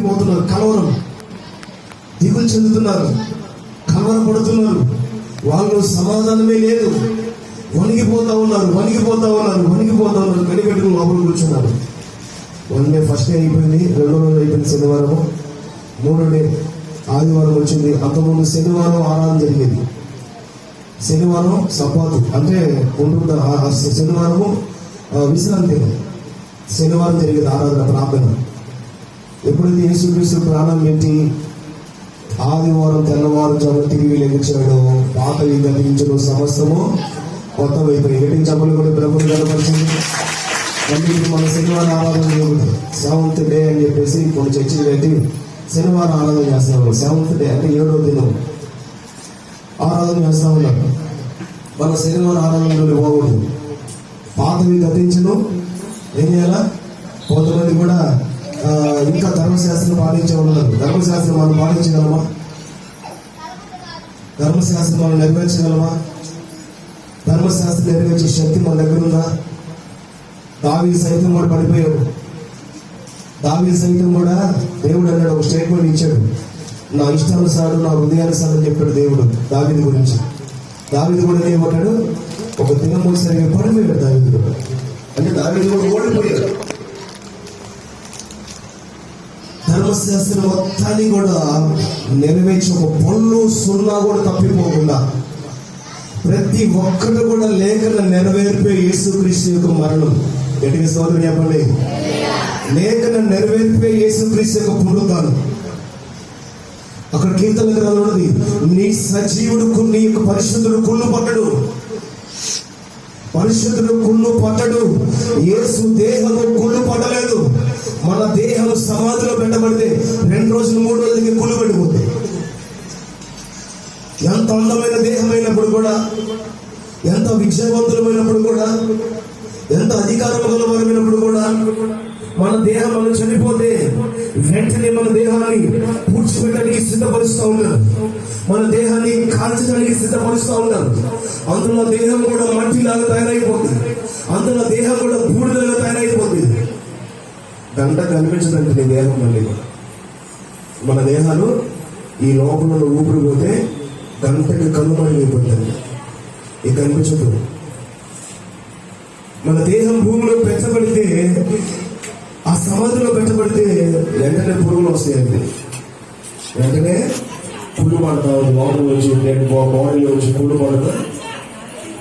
వణికిపోతున్నారు. కలవరం, దిగులు చెందుతున్నారు, కలవరపడుతున్నారు. వాళ్ళు సమాధానమే లేదు. వణికిపోతా ఉన్నారు. కనిపెట్టుకుని లోపల కూర్చున్నారు. 1 డే ఫస్ట్ డే అయిపోయింది, 2వ రోజు అయిపోయింది శనివారము, 3వ డే ఆదివారం వచ్చింది. అంతకుముందు శనివారం ఆరాధన జరిగేది. శనివారం సపాతు అంటే శనివారము విశ్రాంతి. శనివారం జరిగేది ఆరాధన, ప్రార్థన. ఎప్పుడైతే యేసుక్రీస్తు ప్రాణం పెట్టి ఆదివారం తెల్లవారుజామున తిరిగి లెగించాడు, పాతవి గతించడం సమస్తము కొత్త వైపు ఎడిటింగ్ చెప్పలు కూడా ప్రభుత్వం కనపరిచింది. మళ్ళీ మన శనివారం ఆరాధన 7th డే అని చెప్పేసి కొన్ని చర్చలు పెట్టి శనివారం ఆరాధన చేస్తున్నాం. 7th డే అంటే 7వ దినం ఆరాధన చేస్తా ఉన్నారు. మన శనివారం ఆరాధనలో పోకూడదు. పాతవి గతించడం ఏం చేయాలా? కొంతమంది కూడా ఇంకా ధర్మశాస్త్రం పాటించే ఉన్నారు. ధర్మశాస్త్రం మనం పాటించగలమా? ధర్మశాస్త్రం మనం నెరవేర్చగలమా? ధర్మశాస్త్రం నెరవేర్చే శక్తి మన దగ్గర ఉందా? దావీదు సైతం కూడా పడిపోయాడు. దావీదు సైతం కూడా దేవుడు అన్నాడు, ఒక స్టేట్మెంట్ ఇచ్చాడు, నా ఇష్టానుసారం నా హృదయానుసారం చెప్పాడు దేవుడు దావీదు గురించి. దావీదు కూడా ఏమంటాడు, ఒక దినం ఒకసారి పడిపోయాడు దావీదు కూడా. అంటే దావీదు కూడా ఓడిపోయాడు. ధర్మశాస్త్రం మొత్తాన్ని కూడా నెరవేర్చి ఒక పొల్లు సున్నా కూడా తప్పిపోకుండా ప్రతి ఒక్కరు కూడా లేఖన నెరవేర్పే యేసుక్రీస్తు యొక్క మరణం. గట్టిగా స్తోత్రం చెప్పండి. లేఖన నెరవేర్పే యేసుక్రీస్తు యొక్క పునరుద్ధానం. అక్కడ కీర్తన గ్రంథంలో ఉన్నది, నీ సజీవుడు నీ యొక్క పరిశుద్ధుడు కుళ్ళు పట్టడు. పరిశుద్ధుడు కుళ్ళు పట్టడు. యేసు దేహము కుళ్ళు పట్టలేదు. మన దేహం సమాధిలో పెట్టబడితే 2 రోజులు 3 రోజులకి కుళ్ళు పడిపోతుంది. ఎంత అందమైన దేహమైనప్పుడు కూడా, ఎంత విజయవంతులమైనప్పుడు కూడా, ఎంత అధికారం గలమైనప్పుడు కూడా మన దేహం మనం చనిపోతే వెంటనే మన దేహాన్ని పూడ్చిపెట్టడానికి సిద్ధపరుస్తూ ఉన్నారు. మన దేహాన్ని కాల్చడానికి సిద్ధపరుస్తూ ఉన్నారు. అందులో దేహం కూడా మట్టిలాగా తయారైపోతుంది. అందులో దేహం కూడా బూడిదలాగా తయారైపోతుంది. గంట కనిపించదండి నీ దేహం. మళ్ళీ మన దేహాలు ఈ లోపల ఊపిరి పోతే గంటకి కనుమరుగైపోతుంది. ఇది కనిపించదు. మన దేహం భూమిలో పెట్టబడితే, ఆ సమాధిలో పెట్టబడితే వెంటనే పురుగులు వస్తాయండి. వెంటనే పురుగు పడతాం. లోపల వచ్చి బాడీలో వచ్చి పురుగు పడతా,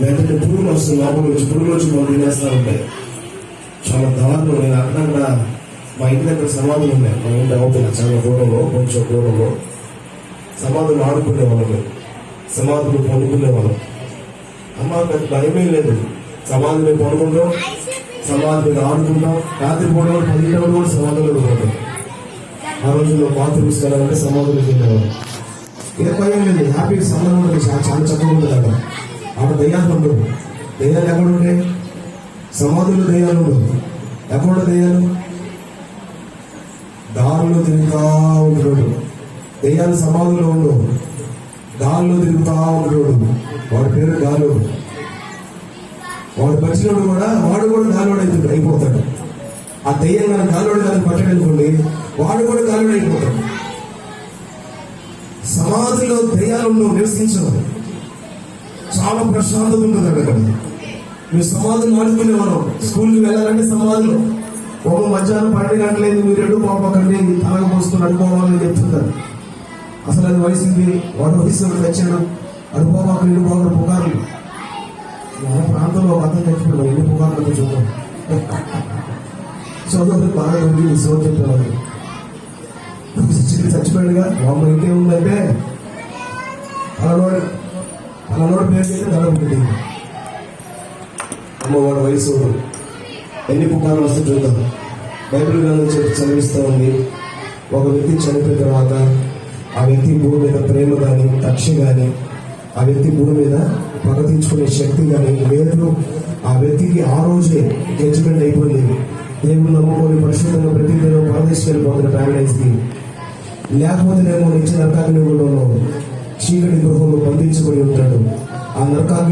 వెంటనే పురుగులు వస్తాయి. లోపల వచ్చి పురుగులు వచ్చి మనం తినేస్తూ ఉంటాయి. చాలా దారుణం. నేను అక్కడ మా ఇంటి దగ్గర సమాధులు ఉన్నాయి. మా ఇంటి అవుతుంది చాలా దూరంలో, కొంచెం దూరంలో సమాధులు ఆడుకునే వాళ్ళం, సమాధులు పడుకునే వాళ్ళం. అమ్మ నాకు భయమే లేదు. సమాధులు పడుకుంటాం, సమాధులు ఆడుకుంటాం. రాత్రి పూట 10 కూడా సమాధులు పోతాం. ఆ రోజుల్లో బాత్రూమ్స్ వెళ్ళాలంటే సమాధులు తినేవాళ్ళం. ఏ భయం లేదు. హ్యాపీ సమాధం ఉంటుంది. చాలా చక్కగా ఉంటుంది. అక్కడ ఆడ దయ్యాలు ఉండవు. దయ్యాలు ఎక్కడ ఉంటాయి? సమాధులు దయ్యాలు ఉండవు. ఎక్కడ దయ్యాలు? దారిలో తిరుగుతా ఉంటాడు. దయ్యాలు సమాధులు ఉండవు. గాల్లో తిరుగుతా ఉంటాడు. వాడి పేరు గాలు. వాడు పచ్చినోడు కూడా గాలోడు అయిపోతాడు. ఆ దయ్యం కానీ గాలోడు కానీ పట్టడనుకోండి, వాడు కూడా గాలోడు అయిపోతాడు. సమాధిలో దయ్యాలు నివసించడం చాలా ప్రశాంతత ఉంటుంది. అక్కడ మీరు సమాధులు ఆడుకునేవాళ్ళం. స్కూల్కి వెళ్ళాలంటే సమాధిలో ఒక మధ్యాహ్నం 12 గంటలైంది, మీరు 2 పాపకండి తలగ పోసుకొని అడుకోవాలని చెప్తుంటారు. అసలు అది వయసుకి వాడు వయసు తెచ్చాడు. అడుకోవాక 2 బాగులు పుకార్లు. మన ప్రాంతంలో అర్థం తెచ్చుకున్నాం. 2 పుకార్లతో చూద్దాం. సోదరులు బాగా ఉంది. సో చెప్పేవాళ్ళు చచ్చిపోయాడుగా. వాళ్ళ ఇంకేముందంటే అలనోడు పేరు చేస్తే నడవబడింది. అమ్మవాడు వయసు ఎన్ని పుకార్లు వస్తే చూద్దాం. బైబిల్ గ్రంథం చదివిస్తూ ఉంది. ఒక వ్యక్తి చనిపోయిన తర్వాత ఆ వ్యక్తి భూమి మీద ప్రేమ కానీ, కక్ష కానీ, ఆ వ్యక్తి భూమి మీద పగ తీర్చుకునే శక్తి కానీ లేదు. ఆ వ్యక్తికి ఆ రోజే జడ్జిమెంట్ అయిపోయింది. దేవుడు నమ్ముకొని పరిశుద్ధంగా ప్రతి దినం పరదేశం వెళ్ళిపోతున్న ప్యారడైజ్కి. లేకపోతే నేను నిత్య నరకాగ్నిలో చీకటి గృహంలో బంధించబడి ఉంటాడు. ఆ నరకాగ్ని